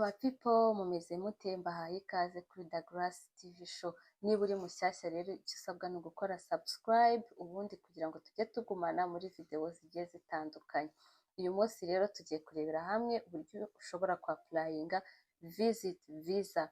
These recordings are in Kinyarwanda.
my people mumeze mute? Mbahaye ikaze kuri The Grace TV show. Niba uri mushyashya rero icyo usabwa ni ugukora subscribe ubundi kugira ngo tujye tugumana muri video zigiye zitandukanye. Uyu munsi rero tugiye kurebera hamwe uburyo ushobora kwapurayinga visit visa.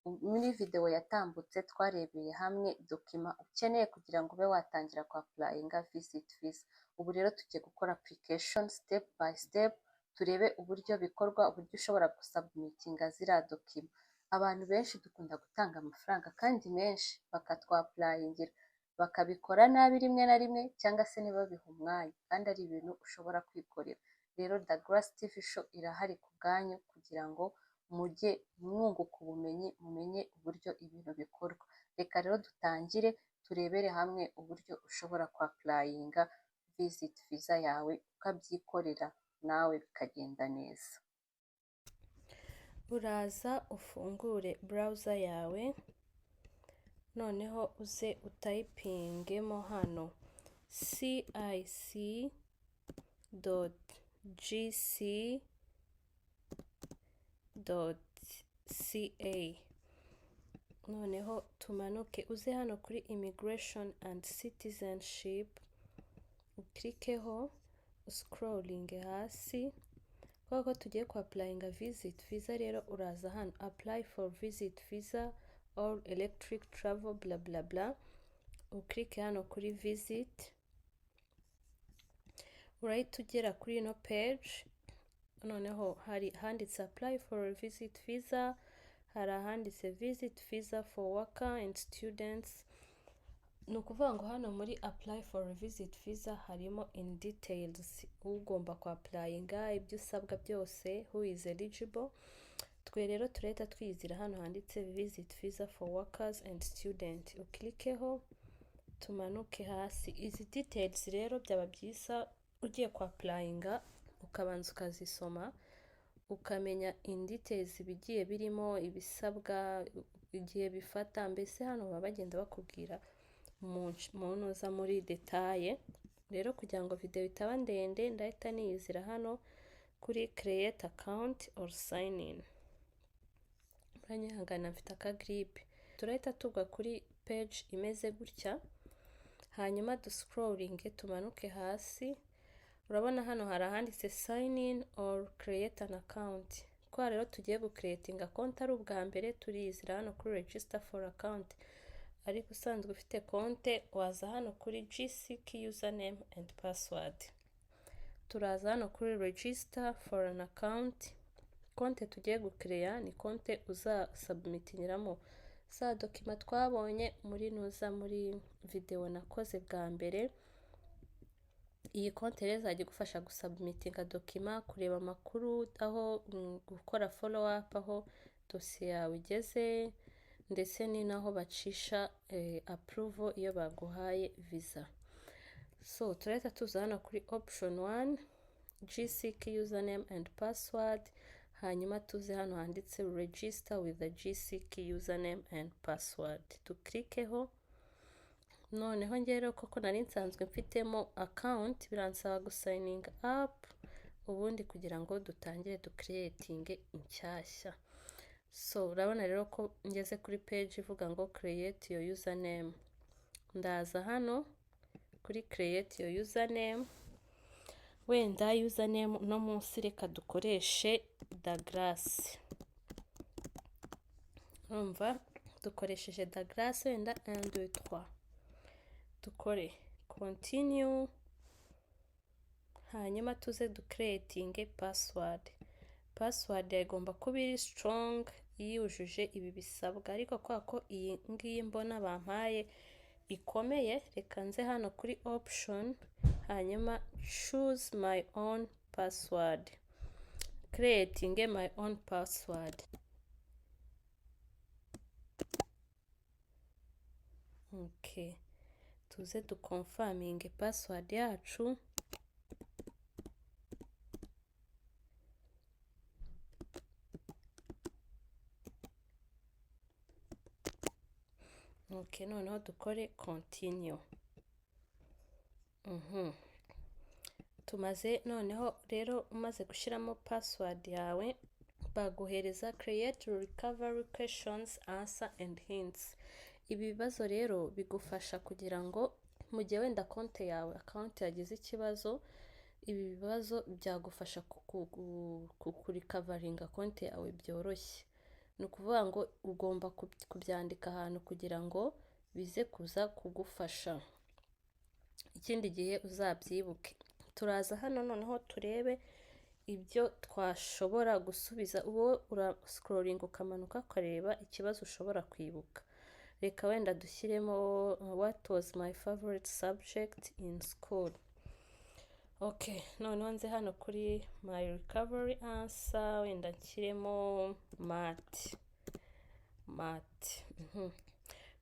Muri video yatambutse twarebeye hamwe dokima ukeneye kugira ngo ube watangira kwapurayinga visit visa. Ubu rero tugiye gukora application step by step, turebe uburyo bikorwa, uburyo ushobora gusubmitinga ziriya dokima. Abantu benshi dukunda gutanga amafaranga kandi menshi bakatwapurayingira, bakabikora nabi rimwe na rimwe cyangwa se ntibabihe umwanya kandi ari ibintu ushobora kwikorera. Rero The Grace TV show irahari ku bwanyu kugira ngo mujye mwunguka ubumenyi, mumenye uburyo ibintu bikorwa. Reka rero dutangire turebere hamwe uburyo ushobora kwapurayinga visit visa yawe ukabyikorera nawe bikagenda neza. Uraza ufungure browser yawe, noneho uze utayipingemo hano cic.gc.ca. noneho tumanuke uze hano kuri immigration and citizenship, uklikeho uscrolling hasi. Kuko tugiye ku applyinga visit visa, rero uraza hano apply for visit visa or electric travel bla bla bla, uklike hano kuri visit. Urahita ugera kuri ino page, noneho hari handitse apply for a visit visa, hari handitse visit visa for worker and students. Ni ukuvuga ngo hano muri apply for a visit visa harimo in details ugomba ku applyinga, ibyo usabwa byose, who is eligible. Twe rero turahita twizira hano handitse visit visa for workers and students, uklikeho tumanuke hasi. Izi details rero byaba byiza ugiye ku applyinga ukabanza ukazisoma, ukamenya in details ibigiye birimo, ibisabwa, igihe bifata. Mbese hano baba bagenda bakubwira umuntu uza muri detaye. Rero kugira ngo video itaba ndende ndahita niyizira hano kuri create account or sign in. Uranyihangana mfite aka grip. Turahita tugwa kuri page imeze gutya, hanyuma duscrolling tumanuke hasi. Urabona hano hari handitse sign in or create an account. Kwa rero tugiye creating account ari ubwa mbere, turizira hano kuri register for account. Ariko usanzwe ufite konte waza hano kuri gck username and password. Turaza hano kuri register for an account. Konte tugiye gucreate ni konte uzasubmitingiramo za dokima twabonye muri video nakoze bwa mbere. Iyi konte rero izajya igufasha gusubmitinga dokima, kureba amakuru, aho gukora follow up, aho dosiye yawe igeze, ndetse ni naho bacisha approval iyo baguhaye visa. So turahita tuza hano kuri option 1 gck username and password, hanyuma tuze hano handitse register with the gck username and password, tuklikeho. Noneho ngero koko nari nsanzwe mfitemo account, biransaba gusigning up ubundi kugira ngo dutangire creating inshyashya. So urabona rero ko ngeze kuri page ivuga ngo create your username. Ndaza hano kuri create your username, wenda username no munsi reka dukoreshe The Grace. Umva dukoresheje The Grace, wenda 1 2 3 dukore continue, hanyuma tuze creating password. Password igomba kuba iri strong, yujuje ibi bisabwa, ariko kwa ko iyi ngiyi mbona bampaye ikomeye, reka nze hano kuri option, hanyuma choose my own password, creating my own password. Okay, tuze confirming password yacu. Okay, noneho dukore continue. Tumaze noneho rero umaze gushyiramo password yawe, baguhereza create recovery questions, answer and hints. Ibi bibazo rero bigufasha kugira ngo mu gihe wenda konti yawe account yagize ikibazo, ibi bibazo byagufasha kurikavaringa konti yawe byoroshye. Ni ukuvuga ngo ugomba kubyandika ahantu kugira ngo bize kuza kugufasha ikindi gihe uzabyibuke. Turaza hano noneho turebe ibyo twashobora gusubiza. Uwo scrolling ukamanuka ukareba ikibazo ushobora kwibuka. Reka wenda dushyiremo what was my favorite subject in school. Okay, noneho nze hano kuri my recovery answer wenda nshyiremo math.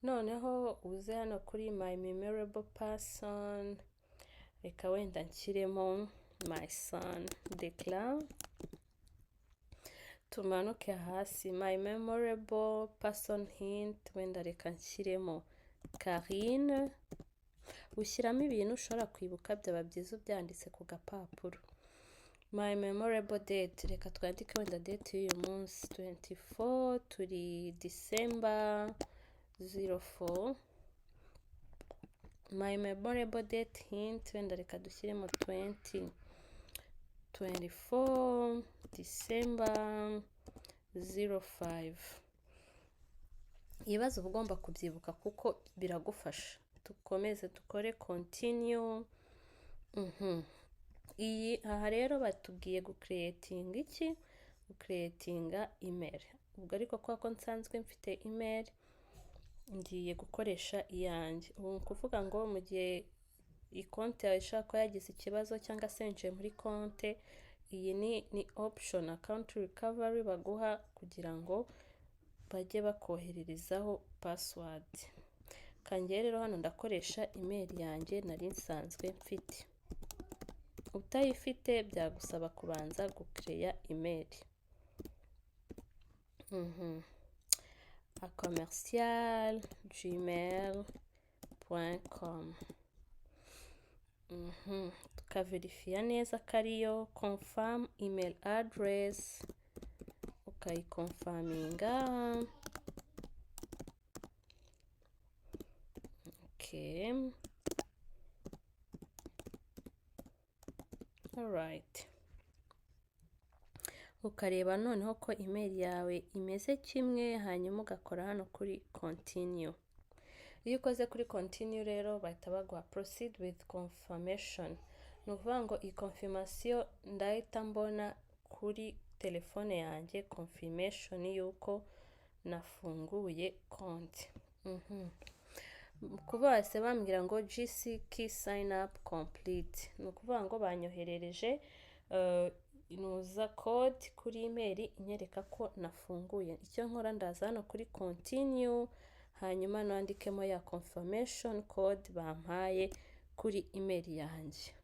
Noneho uze hano kuri my memorable person, reka wenda nshyiremo my son Declan. Tumanuke hasi my memorable person hint, wenda reka nshyiremo Karine. Ushyiramo ibintu ushobora kwibuka, byaba byiza ubyanditse ku gapapuro. My memorable date, reka twandike wenda date y'uyu munsi 24 turi December 04. My memorable date hint, wenda reka dushyiremo 24 December 05. Ibibazo uba ugomba kubyibuka kuko biragufasha. Dukomeze dukore continue. Aha rero batubwiye gucreating iki? Gucreatinga email. Ubwo ariko ko nsanzwe mfite email, ngiye gukoresha iyanjye. Ubu kuvuga ngo mu gihe ikonti yawe ishaka ko yagize ikibazo cyangwa se nje muri konti, iyi ni option account recovery baguha kugira ngo bajye bakohererezaho password. Kangiye rero hano ndakoresha email yanjye nari nsanzwe mfite. Utayifite byagusaba kubanza gucreate email. commercial@gmail.com. Tukaverifiya neza kariyo confirm email address, ukayikonfaminga. Okay. Alright. Ukareba noneho ko email yawe imeze kimwe, hanyuma ugakora hano kuri continue. Iyo ukoze kuri continue rero bahita baguha proceed with confirmation. Ni ukuvuga ngo iyi confirmation ndahita mbona kuri telefone yanjye confirmation yuko nafunguye konti. Kuba base bambwira ngo GC key sign up complete. Ni ukuvuga ngo banyoherereje inuza code kuri email inyereka ko nafunguye. Icyo nkora ndaza hano kuri continue, hanyuma nandikemo ya confirmation code bampaye kuri email yanjye.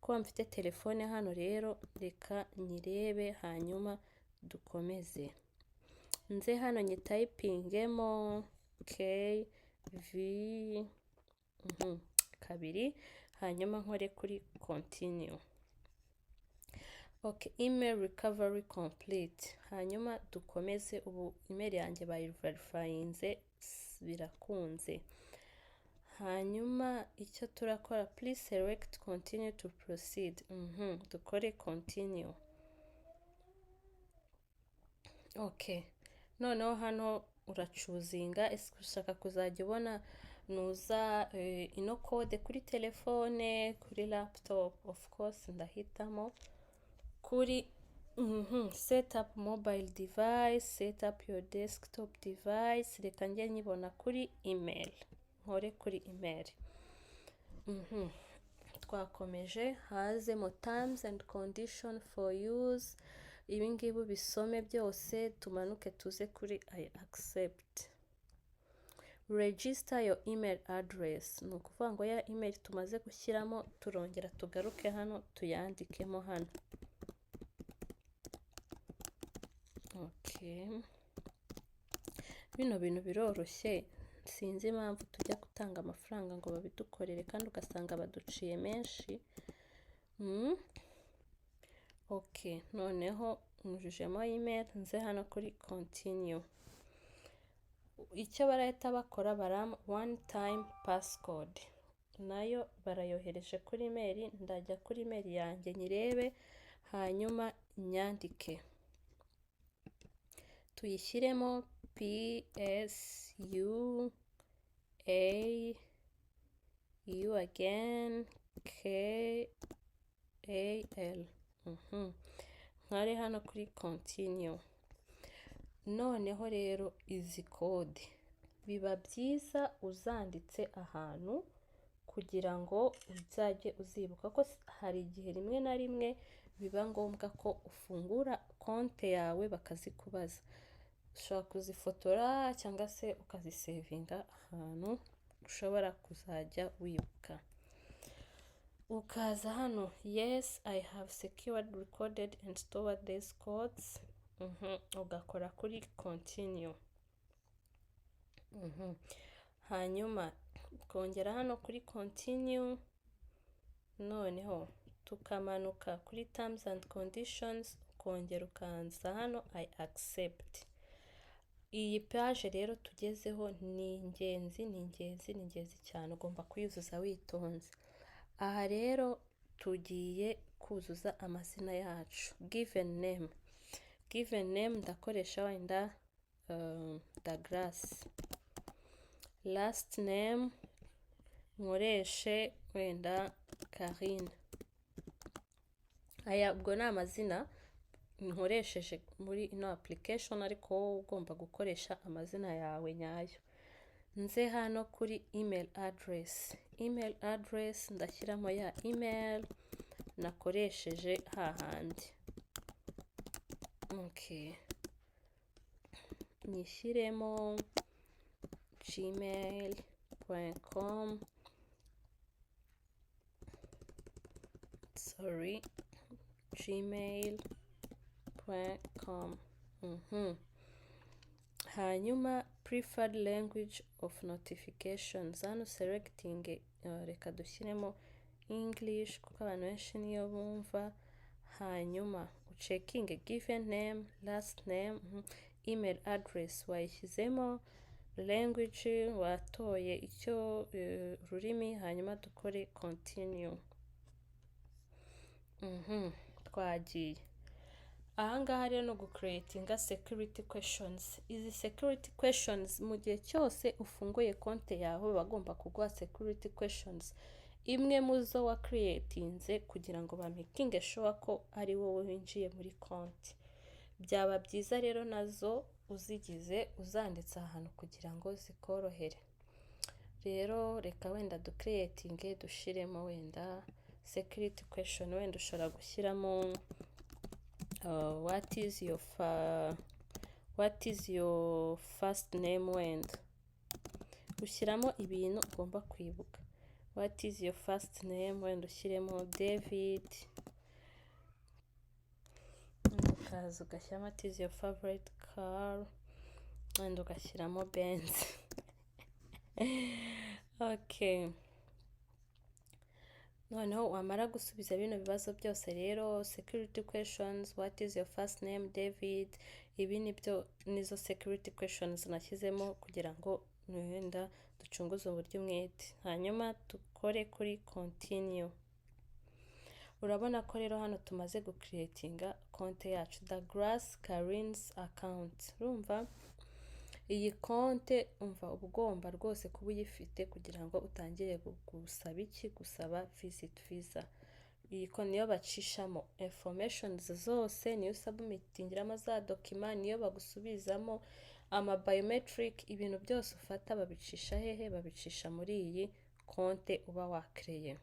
Ko mfite telefone hano rero reka nyirebe hanyuma dukomeze. Nze hano nyitayipingemo KV kabiri, hanyuma nkore kuri continue. Okay, email recovery complete. Hanyuma dukomeze. Ubu email yanjye bayiverifyinze birakunze. Hanyuma icyo turakora, please select continue to proceed. Dukore continue. Okay, noneho hano uracuzinga ese ushaka kuzajya ubona nuza ino code kuri telefone, kuri laptop. Of course ndahitamo kuri set up mobile device, set up your desktop device. Reka njye nyibona kuri email, nkore kuri email. Twakomeje hazemo terms and condition for use. Ibi ngibi bisome byose, tumanuke tuze kuri I accept. Register your email address. Ni ukuvuga ngo ya email tumaze gushyiramo turongera tugaruke hano tuyandikemo hano. Okay. Bino bintu biroroshye, sinzi impamvu tujya gutanga amafaranga ngo babidukorere kandi ugasanga baduciye menshi. Okay, noneho nujujemo email, nze hano kuri continue. Icyo barahita bakora one time passcode, nayo barayohereje kuri email. Ndajya kuri email yanjye nyirebe, hanyuma nyandike, tuyishyiremo PSU A U again KAL. Nkare hano kuri continue. Noneho rero izi kode biba byiza uzanditse ahantu kugira ngo uzajye uzibuka, ko hari igihe rimwe na rimwe biba ngombwa ko ufungura konte yawe bakazikubaza. Ushobora kuzifotora cyangwa se ukazisevinga ahantu ushobora kuzajya wibuka. Ukaza hano yes I have secured, recorded and stored these codes. Ugakora kuri continue. Hanyuma kongera hano kuri continue. Noneho tukamanuka kuri terms and conditions, ukongera ukanza hano I accept. Iyi page rero tugezeho ni ingenzi cyane, ugomba kuyuzuza witonze. Aha rero tugiye kuzuza amazina yacu. Given name ndakoresha wenda Douglas. Last name nkoreshe wenda Karine. Aya ubwo ni amazina nkoresheje muri ino application, ariko wowe ugomba gukoresha amazina yawe nyayo. Nze hano kuri email address ndashyiramo ya email nakoresheje hahandi. Nyishyiremo gmail.com. gmail.com. Hanyuma preferred language of notifications, hano selecting reka dushyiremo English kuko abantu benshi niyo bumva. Hanyuma checking given name, last name, email address wayishyizemo, language watoye icyo rurimi, hanyuma dukore continue. Twagiye. Ahangaha rero no gucreatinga security questions. Izi security questions mu gihe cyose ufunguye konte yawe bagomba kuguha security questions imwe muzo wa creatinze kugira ngo bamakinge sure ko ari wowe winjiye muri konti. Byaba byiza rero nazo uzigize uzanditse ahantu kugira ngo zikorohere. Rero reka wenda ducreatinge dushiremo wenda security question, wenda ushobora gushyiramo what is your first name, wenda ushyiramo ibintu ugomba kwibuka. What is your first name, wenda ushyiremo David. Ukaza ugashyiramo what is your favorite car, wenda ugashyiramo Benz. Noneho wamara gusubiza bino bibazo byose rero security questions, what is your first name David, ibi nizo security questions nashyizemo kugira ngo wenda ducunguze uburyo umwete. Hanyuma dukore kuri continue. Urabona ko rero hano tumaze gucreatinga konte yacu, Douglas Karine's account. Urumva iyi konte uba ugomba rwose kuba uyifite kugira ngo utangire gusaba visit visa. Iyi konte niyo bacishamo informations zose, niyo submitingiramo za document, niyo bagusubizamo ama biometric, ibintu byose ufata babicisha hehe? Babicisha muri iyi konte uba wakreye.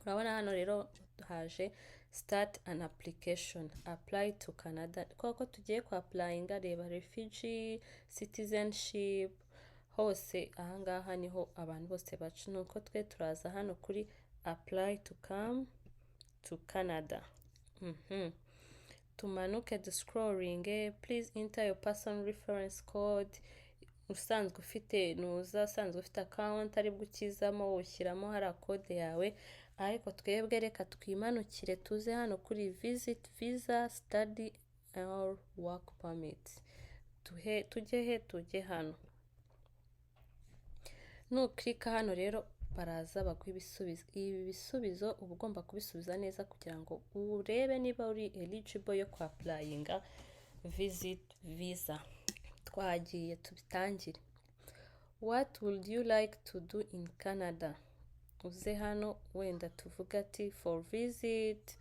Urabona hano rero haje start an application, apply to Canada. Koko tugiye ku applyinga, reba refugee, citizenship, hose ahangaha niho abantu bose bacu. Nuko twe turaza hano kuri apply to come to Canada. Tumanuke scrolling, please enter your personal reference code. usanzwe ufite usanzwe ufite account aribwo ukizamo ushyiramo hariya kode yawe, ariko twebwe reka twimanukire tuze hano kuri visit visa study or work permit. Tujye hano, nukirika hano rero baraza baguha ibisubizo. Ibi bisubizo uba ugomba kubisubiza neza kugira ngo urebe niba uri eligible yo kwapurayinga visit visa. Twagiye tubitangire. What would you like to do in Canada? Uze hano wenda tuvuga ati for visit.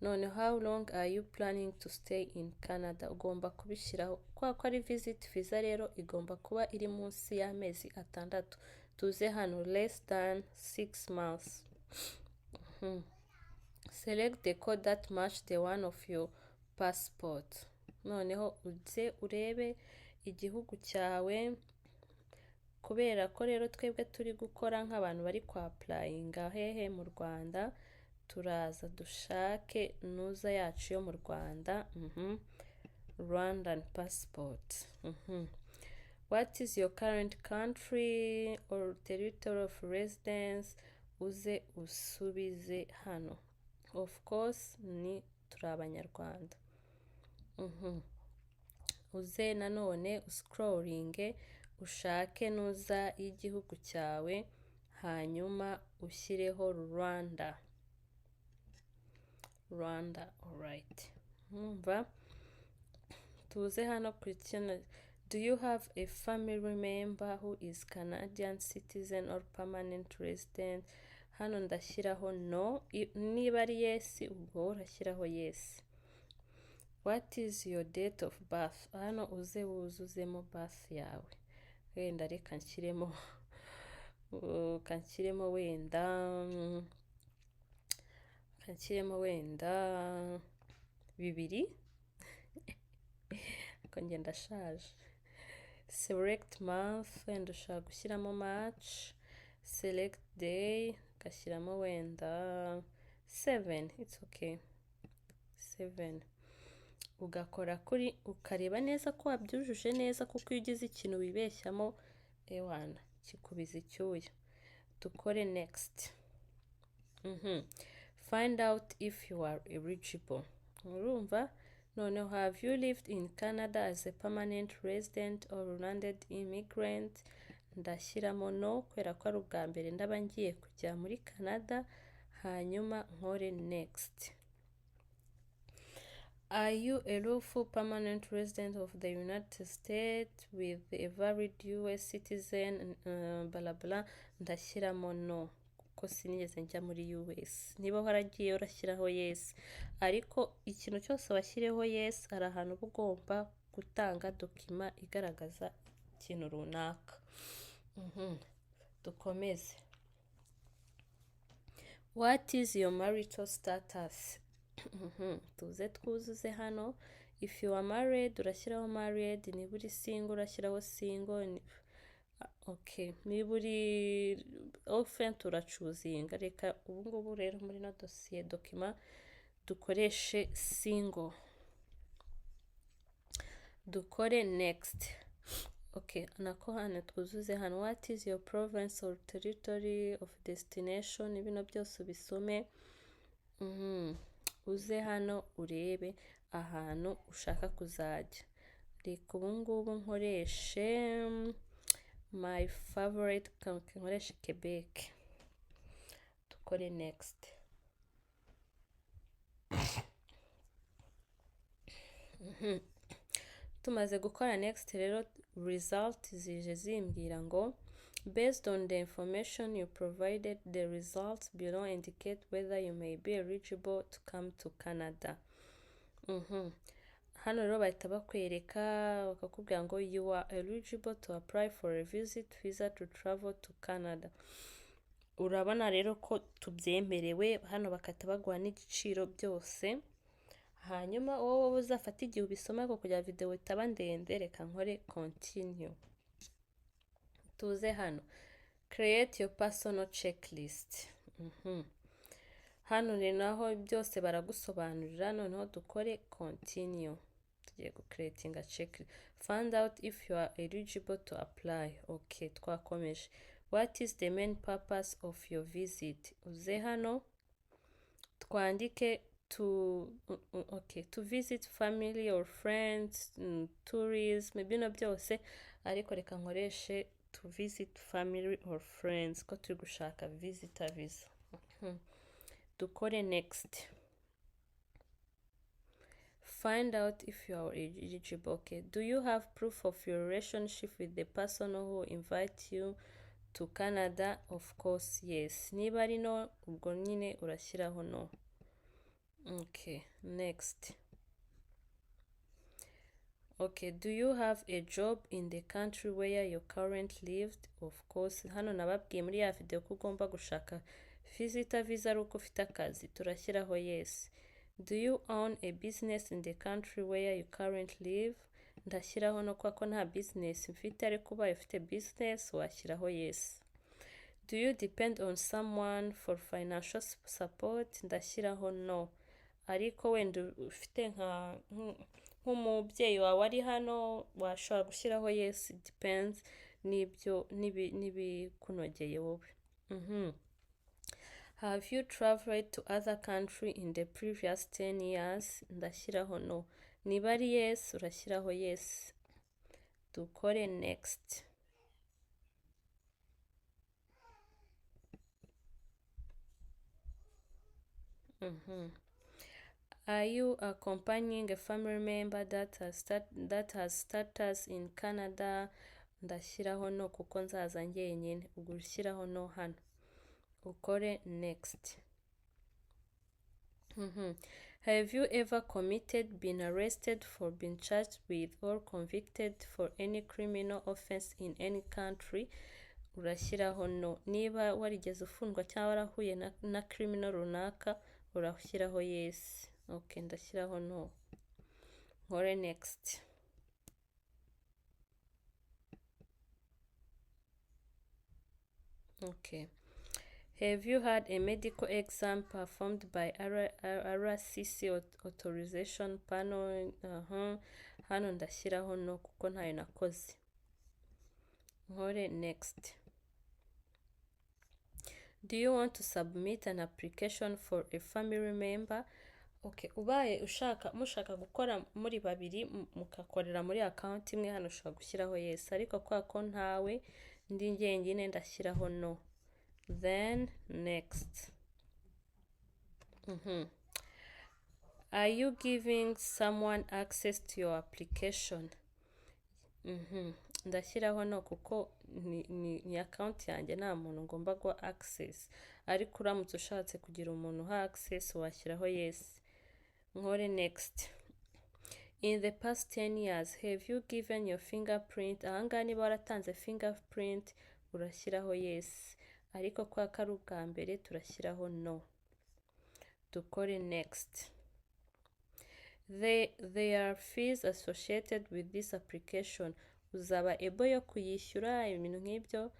None how long are you planning to stay in Canada? Ugomba kubishyiraho kwa ko ari visit visa rero igomba kuba iri munsi y'amezi 6. Tuze hano less than 6 months. Select the code that match the one of your passport. Noneho uze urebe igihugu cyawe, kubera ko rero twebwe turi gukora nk'abantu bari kwapurayinga hehe mu Rwanda, turaza dushake nuza yacu yo mu Rwanda. Rwandan passport. What is your current country or territory of residence? Uze usubize hano. Of course ni turi Abanyarwanda. Uze nanone uscrollinge ushake nuza y'igihugu cyawe, hanyuma ushyireho Rwanda. Alright. Tuze hano kuri kino. Do you have a family member who is Canadian citizen or permanent resident? Hano ndashyiraho no. Niba ari yes, ubwo urashyiraho yes. What is your date of birth? Hano uze wuzuzemo birth yawe. Wenda reka nshyiremo wenda 2 ko njye ndashaje. Select month, wenda ushaka gushyiramo March. Select day, gashyiramo wenda 7. It's okay, 7. Ugakora kuri ukareba neza ko wabyujuje neza, kuko iyo ugize ikintu wibeshyamo ewana kikubiza icyuya. Dukore next. Find out if you are eligible. Urumva? Noneho have you lived in Canada as a permanent resident or landed immigrant? Ndashyiramo no, kubera ko ari ubwa mbere ndaba ngiye kujya muri Canada, hanyuma nkore next. Are you a lawful permanent resident of the United States with a valid US citizen, blah blah? Ndashyiramo no, kuko sinigeze njya muri US. Niba waragiye urashyiraho yes, ariko ikintu cyose washyireho yes, ari ahantu uba ugomba gutanga dokima igaragaza ikintu runaka. Dukomeze. What is your marital status? Tuze twuzuze hano. If you are married urashyiraho married, niba uri single urashyiraho single. Okay, niba uri open turacuzinga. Reka ubu ngubu rero muri no dosiye dokima dukoreshe single. Dukore next. Okay, nako hano twuzuze hano. What is your province or territory of destination? Ibino byose ubisome. Uze hano urebe ahantu ushaka kuzajya. Reka ubu ngubu nkoreshe my favorite, nkoreshe Quebec. Dukore next. Tumaze gukora next rero, result zije zimbwira ngo based on the information you provided, the results below indicate whether you may be eligible to come to Canada. Hano rero bahita bakwereka bakakubwira ngo you are eligible to apply for a visit visa to travel to Canada. Urabona rero ko tubyemerewe. Hano bakata baguha n'igiciro byose, hanyuma wowe uzafata igihe ubisoma ko kugira video itaba ndende. Reka nkore continue. Tuze hano create your personal checklist. Hano ni naho byose baragusobanurira. Noneho dukore continue. tugiye gucreatinga check. Find out if you are eligible to apply. Okay, twakomeje. What is the main purpose of your visit? Uze hano twandike to visit family or friends, tourism, bino byose, ariko reka nkoreshe to visit family or friends ko turi gushaka visitor visa. Dukore next. Find out if you are eligible. Okay, do you have proof of your relationship with the person who invite you to Canada? Of course, yes. Niba ari no, ubwo nyine urashyiraho no. Okay, next. Okay, do you have a job in the country where you currently lived? Of course, hano nababwiye muri ya video ko ugomba gushaka visitor visa ari uko ufite akazi, turashyiraho yes. Do you own a business in the country where you currently live? Ndashyiraho no ko nta business mfite, ariko ubaye ufite business washyiraho yes. Do you depend on someone for financial support? Ndashyiraho no, ariko wenda ufite nk'umubyeyi wawe ari hano washobora gushyiraho yes, it depends n'ibyo nibikunogeye wowe. Have you traveled to other country in the previous 10 years? Ndashyiraho no. Niba ari yes, urashyiraho yes. Dukore next. Are you accompanying a family member that has status in Canada? Ndashyiraho no kuko nzaza njyenyine, ubwo ushyiraho no hano. Ukore next. Have you ever been arrested for being charged with or convicted for any criminal offense in any country? Urashyiraho no. Niba warigeze ufungwa cyangwa warahuye na criminal runaka, urashyiraho yes. Okay, ndashyiraho no. Nkore next. Okay. Have you had a medical exam performed by RCC authorization panel? Hano ndashyiraho no kuko ntayo nakoze. Nkore next. Do you want to submit an application for a family member? Okay, ubaye mushaka gukora muri babiri mukakorera muri account imwe, hano ushobora gushyiraho yes, ariko kwa ko ntawe ndi njyenyine ndashyiraho no. Then next. Are you giving someone access to your application? Ndashyiraho no kuko ni account yanjye, nta muntu ngomba guha access, ariko uramutse ushatse kugira umuntu uha access washyiraho yes. Nkore next. In the past 10 years, have you given your fingerprint? Ahangaha niba waratanze fingerprint urashyiraho yes, ariko kwa kari ubwa mbere turashyiraho no. Dukore next. There are fees associated with this application. Uzaba able yo kuyishyura ibintu nk'ibyo?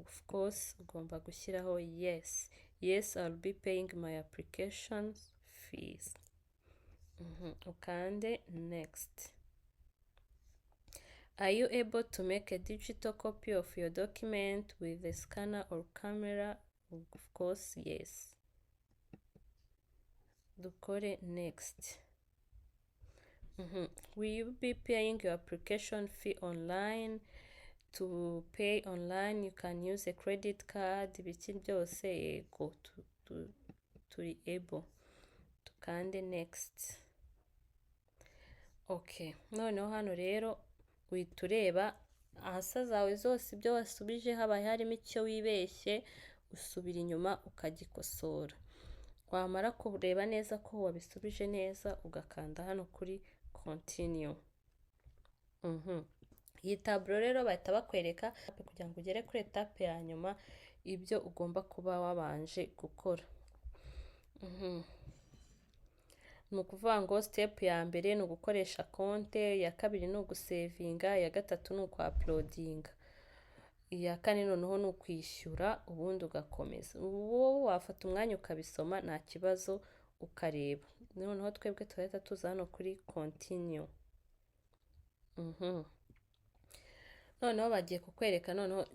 Of course, ugomba gushyiraho yes. Yes, I'll be paying my application fees. Ukande next. Are you able to make a digital copy of your document with a scanner or camera? Of course, yes. Dukore next. Will you be paying your application fee online? To pay online, you can use a credit card. Ibiki byose yego turi able. Tukande next. Okay, noneho hano rero uhita ureba ahasa zawe zose ibyo wasubije habaye harimo icyo wibeshye, usubira inyuma ukagikosora. Wamara kureba neza ko wabisubije neza, ugakanda hano kuri continue. Iyi tableau rero bahita bakwereka kugira ngo ugere kuri etape ya nyuma ibyo ugomba kuba wabanje gukora. Ni ukuvuga ngo step ya mbere ni ugukoresha konte, ya kabiri ni ugusevinga, ya gatatu ni uku-uploadinga, iya kane noneho ni ukwishyura, ubundi ugakomeza. Wowe wafata umwanya ukabisoma nta kibazo ukareba. Noneho twebwe turahita tuza hano kuri continue. noneho bagiye kukwereka, noneho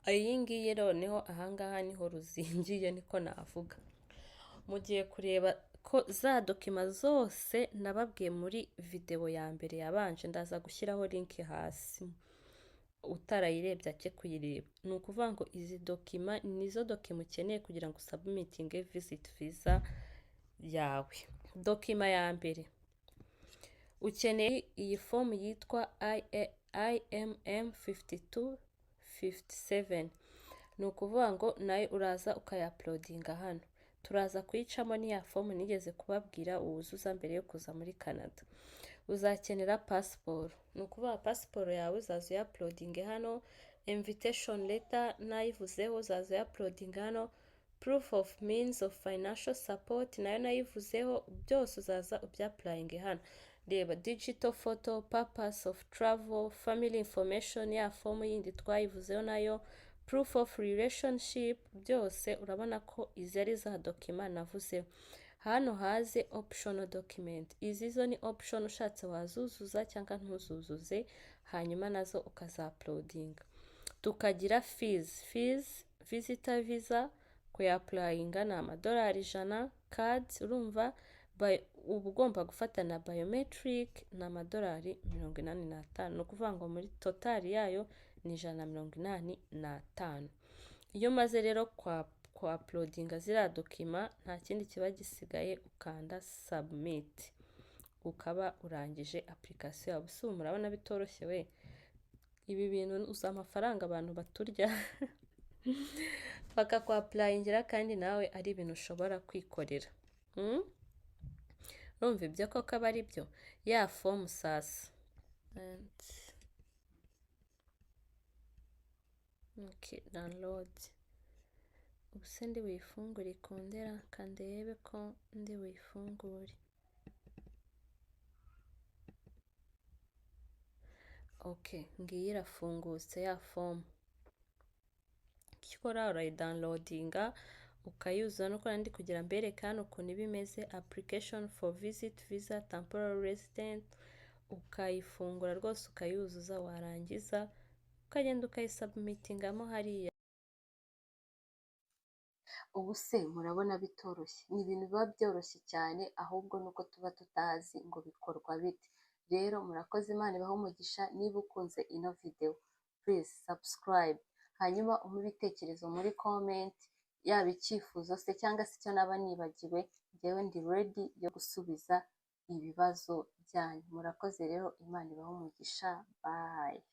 iyi ngiyi noneho ahangaha niho ruzingiye, niko navuga. Mugiye kureba ko za dokima zose nababwiye muri videwo ya mbere yabanje, ndaza gushyiraho link hasi, utarayirebye ake kuyireba. Ni ukuvuga ngo izi dokima nizo dokima ukeneye kugira ngo submitinge visit visa yawe. Dokima ya mbere ukeneye iyi fomu yitwa IMM 5257. Ni ukuvuga ngo nayo uraza ukayapulodinga hano. Turaza kuyicamo n'iya fomu nigeze kubabwira uwuzuza mbere yo kuza muri Canada. Uzakenera pasiporo. Ni ukuvuga pasiporo yawe uzaza uyapulodinge hano. Invitation letter nayivuzeho, uzaza uyapulodinga hano. Proof of means of financial support nayo nayivuzeho, byose uzaza ubyapurayinge hano. Reba digital photo, purpose of travel, family information, ya fomu yindi twayivuzeho nayo, proof of relationship, byose urabona ko izi ari za dokima navuzeho. Hano haze optional document. Izi zo ni option, ushatse wazuzuza cyangwa ntuzuzuze, hanyuma nazo ukazapulodinga. Tukagira fees, visitor visa, kuyapurayinga ni $100, cards urumva uba ugomba gufata na biometric ni $85. Ni ukuvuga ngo muri totali yayo ni $185. Iyo umaze rero kwa uploadinga ziriya dokima, nta kindi kiba gisigaye, ukanda submit, ukaba urangije application yawe. Ubu murabona bitoroshye we, ibi bintu uza amafaranga abantu baturya bakakwapurayingira kandi nawe ari ibintu ushobora kwikorera. Urumva ibyo koko aba ari byo. Ya fomu sasa, okay, download. Ubu se ndi wifungure ikondera, kandebe ko ndi wifungure. Okay, ngiyi irafungutse ya fomu. Ikora urayidownloadinga ukayuzuza, nuko ndi kugira mbereke hano ukuntu iba imeze. Application for visit visa temporary resident, ukayifungura rwose ukayuzuza, warangiza ukagenda ukayisubmitingamo hariya. Ubu se murabona bitoroshye? Ni ibintu biba byoroshye cyane, ahubwo nuko tuba tutazi ngo bikorwa bite. Rero murakoze, Imana ibahe umugisha. Niba ukunze ino video, please subscribe, hanyuma umpe ibitekerezo muri comment, yaba icyifuzo se cyangwa se icyo naba nibagiwe, njyewe ndi ready yo gusubiza ibibazo byanyu. Murakoze rero, Imana ibahe umugisha. Bye.